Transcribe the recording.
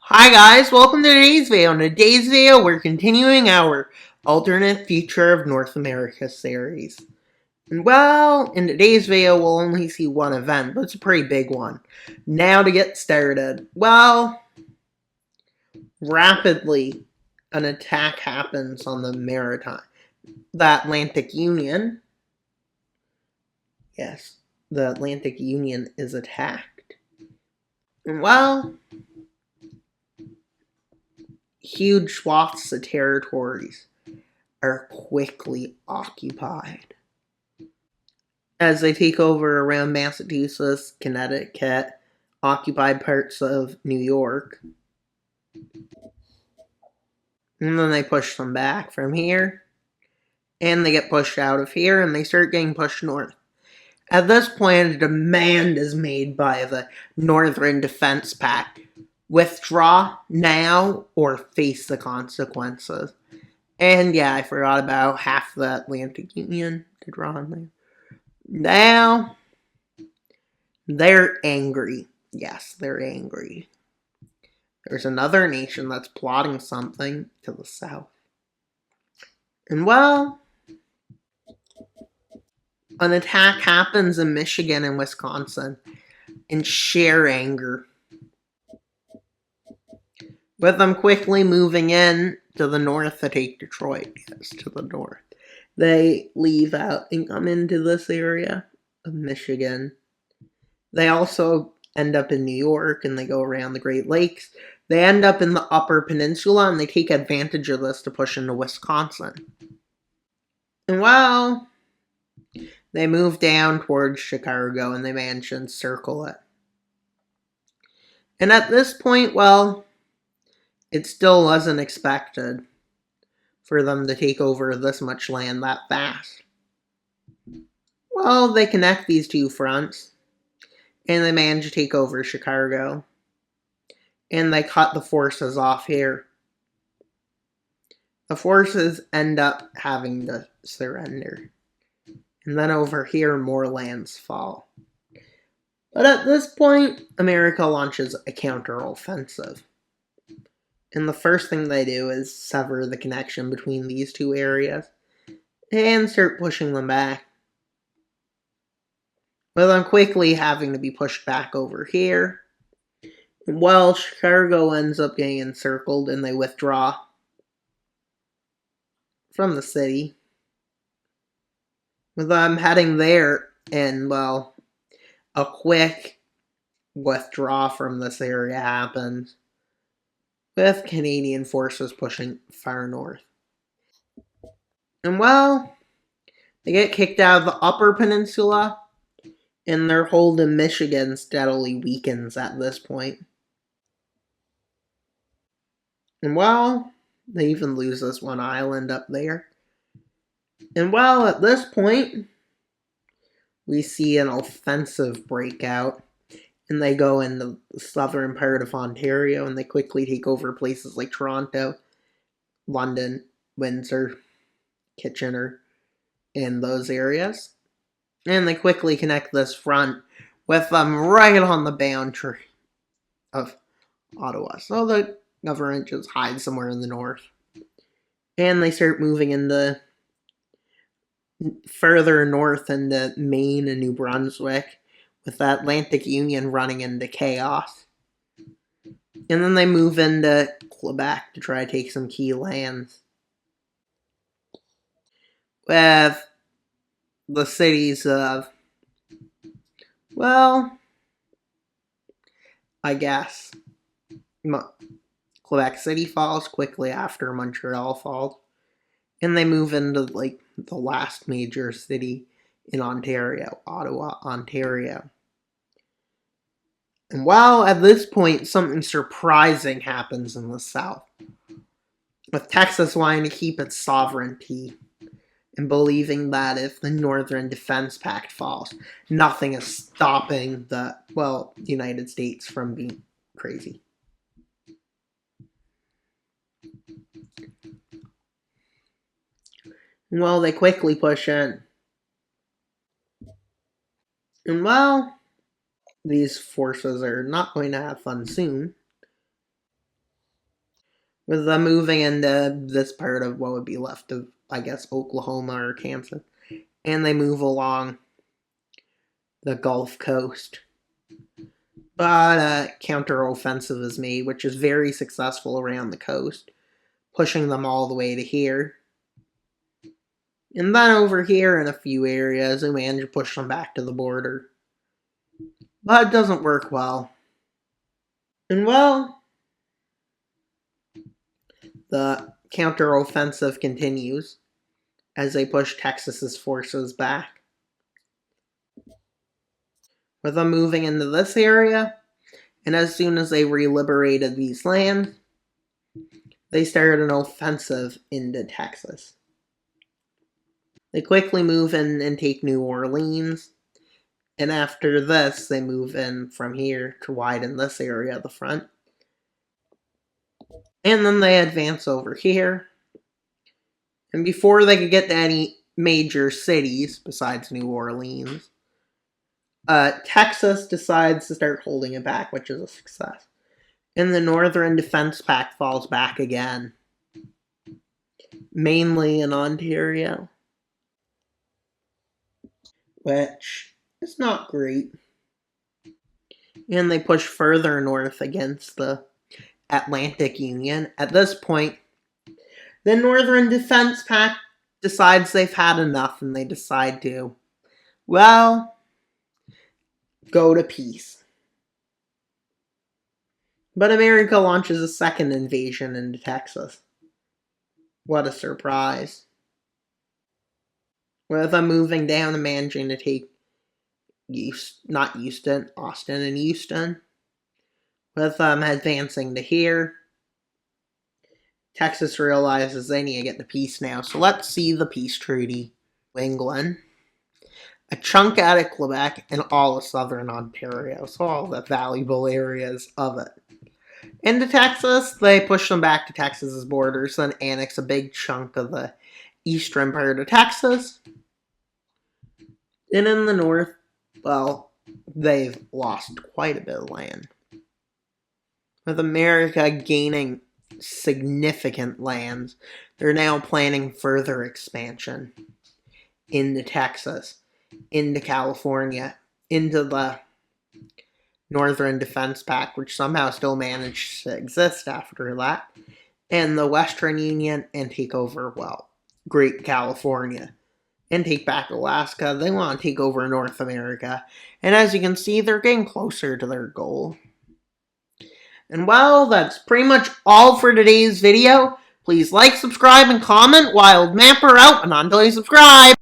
Hi guys, welcome to today's video. In today's video, we're continuing our alternate future of North America series. And well, in today's video, we'll only see one event, but it's a pretty big one. Now to get started. Well, rapidly, an attack happens on the Atlantic Union. Yes, the Atlantic Union is attacked. And well, huge swaths of territories are quickly occupied as they take over around Massachusetts, Connecticut, occupied parts of New York. And then they push them back from here, and they get pushed out of here, and they start getting pushed north. At this point, a demand is made by the Northern Defence Pact. Withdraw now or face the consequences. And yeah, I forgot about half the Atlantic Union to draw on there. Now, they're angry. Yes, they're angry. There's another nation that's plotting something to the south. And well, an attack happens in Michigan and Wisconsin in sheer anger, with them quickly moving in to the north to take Detroit. Yes, to the north. They leave out and come into this area of Michigan. They also end up in New York and they go around the Great Lakes. They end up in the Upper Peninsula and they take advantage of this to push into Wisconsin. And well, they move down towards Chicago and they manage to encircle it. And at this point, well, it still wasn't expected for them to take over this much land that fast. Well, they connect these two fronts, and they manage to take over Chicago. And they cut the forces off here. The forces end up having to surrender. And then over here, more lands fall. But at this point, America launches a counteroffensive. And the first thing they do is sever the connection between these two areas and start pushing them back. With them quickly having to be pushed back over here. Well, Chicago ends up getting encircled and they withdraw from the city. With them heading there and, well, a quick withdraw from this area happens, with Canadian forces pushing far north. And well, they get kicked out of the Upper Peninsula, and their hold in Michigan steadily weakens at this point. And well, they even lose this one island up there. And well, at this point, we see an offensive breakout. And they go into the southern part of Ontario and they quickly take over places like Toronto, London, Windsor, Kitchener, and those areas. And they quickly connect this front with them right on the boundary of Ottawa. So the government just hides somewhere in the north. And they start moving into further north into Maine and New Brunswick, with the Atlantic Union running into chaos. And then they move into Quebec to try to take some key lands, with the cities of, well, I guess, Quebec City falls quickly after Montreal falls. And they move into, like, the last major city in Ontario, Ottawa, Ontario. And while at this point something surprising happens in the South, with Texas wanting to keep its sovereignty and believing that if the Northern Defence Pact falls, nothing is stopping the United States from being crazy. Well, they quickly push in. And well, these forces are not going to have fun soon, with them moving into this part of what would be left of, I guess, Oklahoma or Kansas. And they move along the Gulf Coast. But a counteroffensive is made, which is very successful around the coast, pushing them all the way to here. And then over here in a few areas, they manage to push them back to the border. But it doesn't work well. And well, the counteroffensive continues as they push Texas's forces back, with them moving into this area. And as soon as they reliberated these lands, they started an offensive into Texas. They quickly move in and take New Orleans. And after this, they move in from here to widen this area of the front. And then they advance over here. And before they could get to any major cities besides New Orleans, Texas decides to start holding it back, which is a success. And the Northern Defence Pact falls back again, mainly in Ontario, which is not great. And they push further north against the Atlantic Union. At this point, the Northern Defence Pact decides they've had enough, and they decide to, well, go to peace. But America launches a second invasion into Texas. What a surprise. With them moving down and managing to take Austin and Houston. With them advancing to here. Texas realizes they need to get to peace now. So let's see the peace treaty. England, a chunk out of Quebec, and all of southern Ontario. So all the valuable areas of it. Into Texas, they push them back to Texas's borders, then annex a big chunk of the eastern part of Texas. And in the north, well, they've lost quite a bit of land, with America gaining significant lands. They're now planning further expansion into Texas, into California, into the Northern Defence Pact, which somehow still managed to exist after that, and the Western Union, and take over, well, Great California, and take back Alaska. They want to take over North America, and as you can see, they're getting closer to their goal. And well, that's pretty much all for today's video. Please like, subscribe, and comment. Wild Mapper out, and until you subscribe.